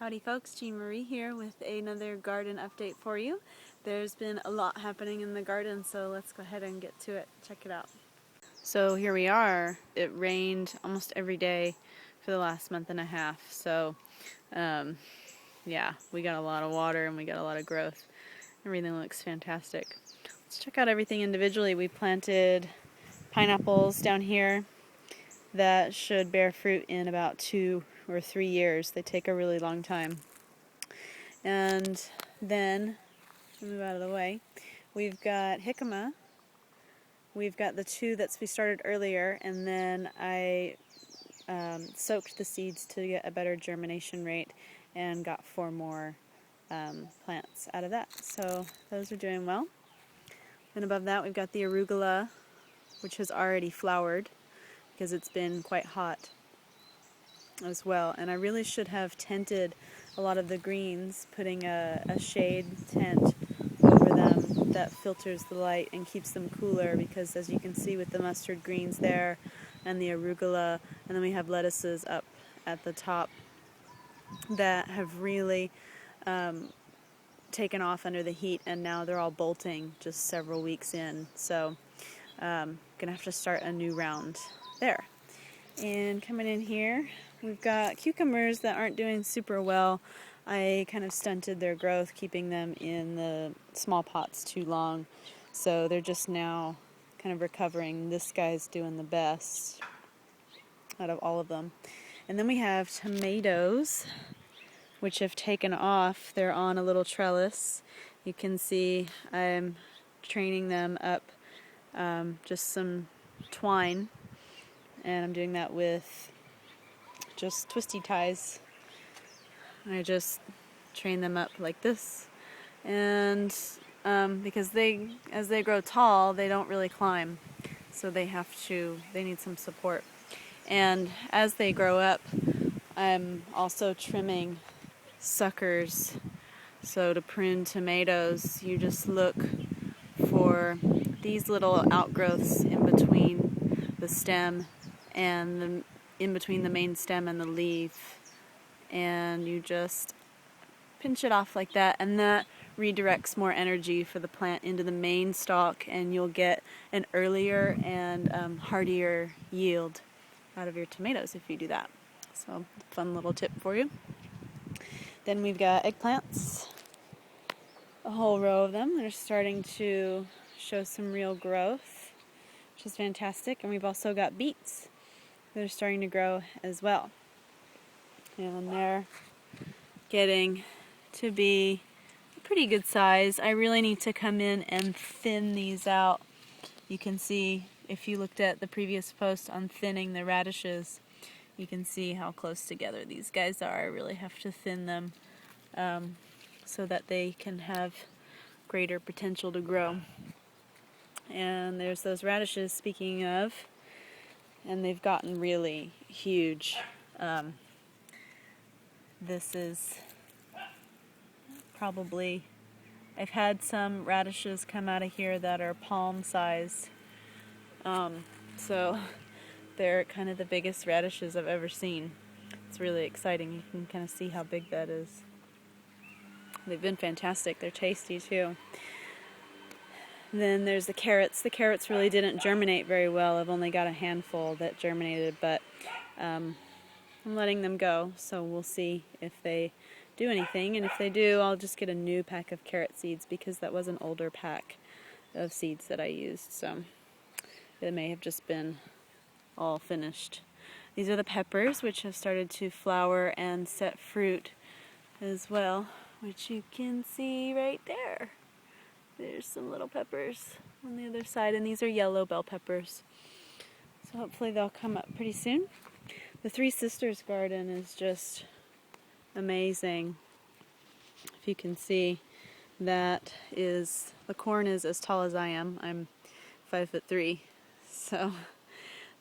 Howdy folks, Jean Marie here with another garden update for you. There's been a lot happening in the garden, so let's go ahead and get to it. Check it out. So here we are. It rained almost every day for the last month and a half. So yeah, we got a lot of water and we got a lot of growth. Everything looks fantastic. Let's check out everything individually. We planted pineapples down here that should bear fruit in about 2 or 3 years. They take a really long time. And then, move out of the way, we've got jicama. We've got the 2 that we started earlier, and then I soaked the seeds to get a better germination rate and got 4 more plants out of that. So those are doing well. Then above that we've got the arugula, which has already flowered because it's been quite hot as well. And I really should have tented a lot of the greens, putting a shade tent over them that filters the light and keeps them cooler, because as you can see with the mustard greens there and the arugula, and then we have lettuces up at the top that have really taken off under the heat, and now they're all bolting just several weeks in. So gonna have to start a new round there. And coming in here, we've got cucumbers that aren't doing super well. I kind of stunted their growth, keeping them in the small pots too long. So they're just now kind of recovering. This guy's doing the best out of all of them. And then we have tomatoes, which have taken off. They're on a little trellis. You can see I'm training them up just some twine. And I'm doing that with just twisty ties. I just train them up like this, and because as they grow tall, they don't really climb, so they need some support. And as they grow up, I'm also trimming suckers. So to prune tomatoes, you just look for these little outgrowths in between the stem and in between the main stem and the leaf, and you just pinch it off like that, and that redirects more energy for the plant into the main stalk, and you'll get an earlier and hardier yield out of your tomatoes if you do that. So, fun little tip for you. Then we've got eggplants, a whole row of them that are starting to show some real growth, which is fantastic. And we've also got beets that are starting to grow as well. And they're getting to be a pretty good size. I really need to come in and thin these out. You can see, if you looked at the previous post on thinning the radishes, you can see how close together these guys are. I really have to thin them so that they can have greater potential to grow. And there's those radishes, speaking of, and they've gotten really huge. This is probably, I've had some radishes come out of here that are palm size. So they're kind of the biggest radishes I've ever seen. It's really exciting. You can kind of see how big that is. They've been fantastic. They're tasty too. Then there's the carrots. The carrots really didn't germinate very well. I've only got a handful that germinated, but I'm letting them go, so we'll see if they do anything, and if they do, I'll just get a new pack of carrot seeds, because that was an older pack of seeds that I used, so it may have just been all finished. These are the peppers, which have started to flower and set fruit as well, which you can see right there. There's some little peppers on the other side, and these are yellow bell peppers, so hopefully they'll come up pretty soon. The Three Sisters garden is just amazing. If you can see, that is, the corn is as tall as I am. I'm 5'3", so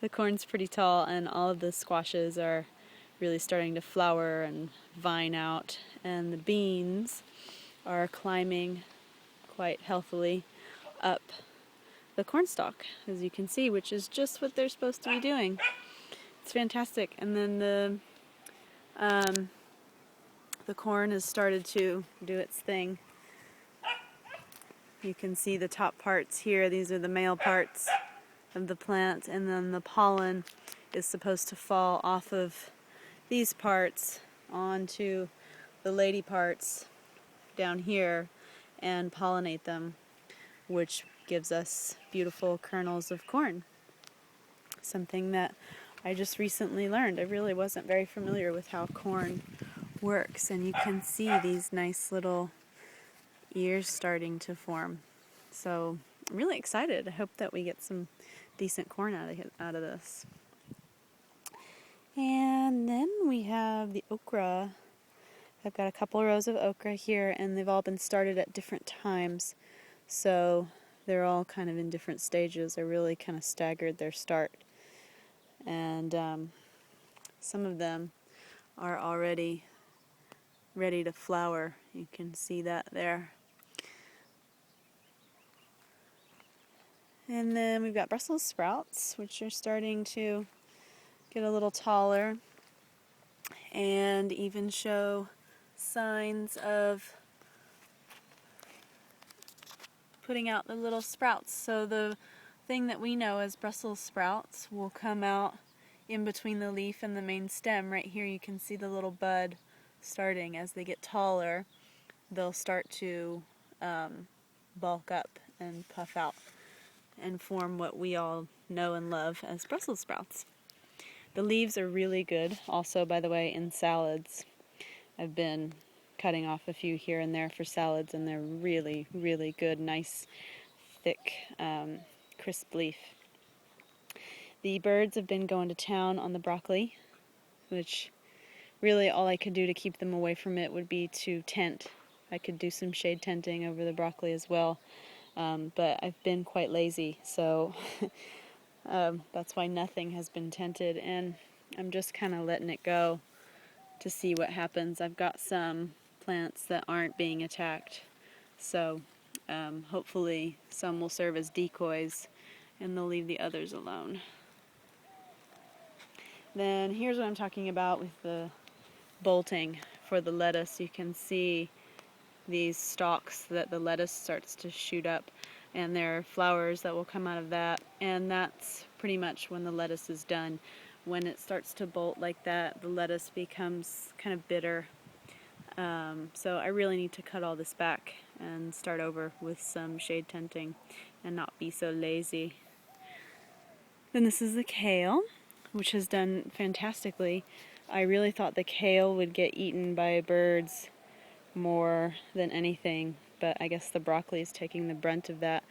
the corn's pretty tall, and all of the squashes are really starting to flower and vine out, and the beans are climbing quite healthily up the cornstalk, as you can see, which is just what they're supposed to be doing. It's fantastic. And then the the corn has started to do its thing. You can see the top parts here. These are the male parts of the plant, and then the pollen is supposed to fall off of these parts onto the lady parts down here and pollinate them, which gives us beautiful kernels of corn. Something that I just recently learned. I really wasn't very familiar with how corn works, and you can see these nice little ears starting to form. So I'm really excited. I hope that we get some decent corn out of this. And then we have the okra. I've got a couple rows of okra here, and they've all been started at different times. So they're all kind of in different stages. I really kind of staggered their start. And some of them are already ready to flower. You can see that there. And then we've got Brussels sprouts, which are starting to get a little taller and even show signs of putting out the little sprouts. So the thing that we know as Brussels sprouts will come out in between the leaf and the main stem. Right here you can see the little bud starting. As they get taller, they'll start to bulk up and puff out and form what we all know and love as Brussels sprouts. The leaves are really good also, by the way, in salads. I've been cutting off a few here and there for salads, and they're really, really good, nice, thick, crisp leaf. The birds have been going to town on the broccoli, which really all I could do to keep them away from it would be to tent. I could do some shade tenting over the broccoli as well. But I've been quite lazy, so that's why nothing has been tented, and I'm just kind of letting it go to see what happens. I've got some plants that aren't being attacked, so hopefully some will serve as decoys and they'll leave the others alone. Then here's what I'm talking about with the bolting for the lettuce. You can see these stalks that the lettuce starts to shoot up, and there are flowers that will come out of that, and that's pretty much when the lettuce is done. When it starts to bolt like that, the lettuce becomes kind of bitter. So I really need to cut all this back and start over with some shade tenting and not be so lazy. Then this is the kale, which has done fantastically. I really thought the kale would get eaten by birds more than anything, but I guess the broccoli is taking the brunt of that,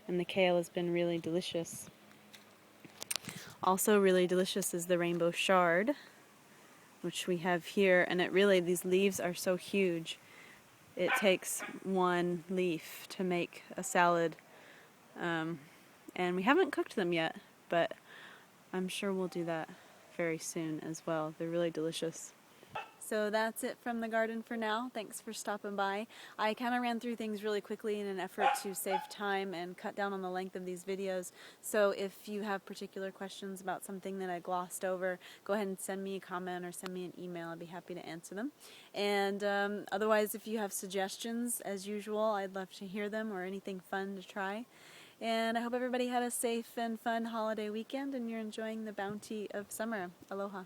and the kale has been really delicious. Also really delicious is the rainbow chard, which we have here, and these leaves are so huge. It takes one leaf to make a salad, and we haven't cooked them yet, but I'm sure we'll do that very soon as well. They're really delicious. So that's it from the garden for now. Thanks for stopping by. I kind of ran through things really quickly in an effort to save time and cut down on the length of these videos. So if you have particular questions about something that I glossed over, go ahead and send me a comment or send me an email. I'd be happy to answer them. And otherwise, if you have suggestions, as usual, I'd love to hear them, or anything fun to try. And I hope everybody had a safe and fun holiday weekend and you're enjoying the bounty of summer. Aloha.